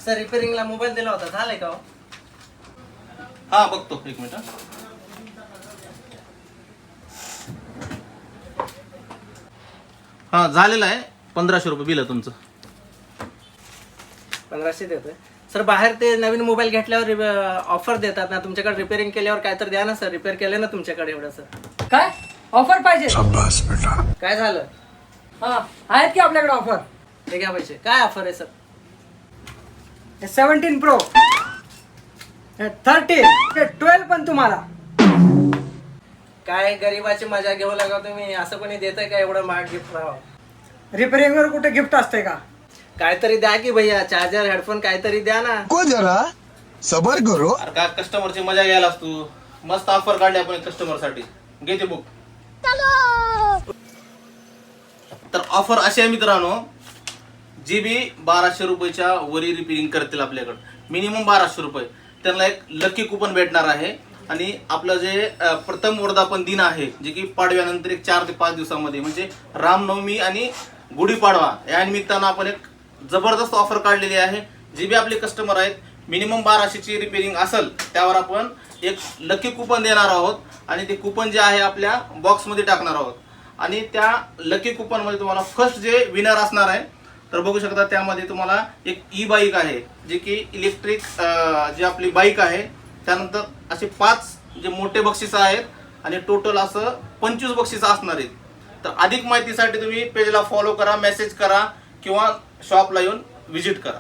Sir रिपेअरिंगला mobile दिला होता, झालाय का हो? हा बघतो, एक मिनिट. हा झालेलं आहे. 1500 रुपये बिल आहे तुमचं. 1500 देतोय सर. बाहेर ते नवीन मोबाईल घेतल्यावर ऑफर देतात ना तुमच्याकडे, रिपेअरिंग केल्यावर काय तर द्या ना सर. रिपेअर केलं ना तुमच्याकडे एवढं सर. काय ऑफर पाहिजे? शाबास बेटा. काय झालं? हा आहेत की आपल्याकडे ऑफर. ते घ्या पैसे. काय ऑफर आहे सर? 17 Pro, 13, 12 पण तुम्हाला. काय गरीबाची मजा घेऊ लागा तुम्ही. असं कोणी देतंय का एवढं महाग गिफ्ट राहा? रिपेअरिंगवर कुठे गिफ्ट असते का? काहीतरी द्या की भैया. चार्जर, हेडफोन काहीतरी द्या ना. को जरा सबर करो. अरे का कस्टमरची मजा घ्यायलास तू. मस्त ऑफर काढली आपण कस्टमर साठी. घे ते बुक. तर ऑफर अशी आहे मित्रांनो, जी बी 1200 रुपयाच्या वरी रिपेअरिंग करतील आपल्याकडे, मिनिमम 1200 रुपये, त्यांना एक लकी कुपन भेटणार आहे. आणि आपलं जे प्रथम वर्धापन दिन आहे, जे की पाडव्यानंतर एक 4 ते 5 दिवसामध्ये, म्हणजे रामनवमी आणि गुढीपाडवा या निमित्तानं आपण एक जबरदस्त ऑफर काढलेली आहे. जे बी आपले कस्टमर आहेत, मिनिमम 1200ची रिपेअरिंग असेल त्यावर आपण एक लकी कुपन देणार आहोत. आणि ते कुपन जे आहे आपल्या बॉक्समध्ये टाकणार आहोत. आणि त्या लकी कुपनमध्ये तुम्हाला फर्स्ट जे विनर असणार आहे, तर बघू शकता त्यामध्ये तुम्हाला एक ई बाईक आहे, जे की इलेक्ट्रिक जी आपली बाईक आहे. त्यानंतर असे 5 जे मोठे बक्षीस आहेत आणि टोटल असं 25 बक्षीस असणार आहेत. तर अधिक माहितीसाठी तुम्ही पेजला फॉलो करा, मेसेज करा किंवा शॉपला येऊन व्हिजिट करा.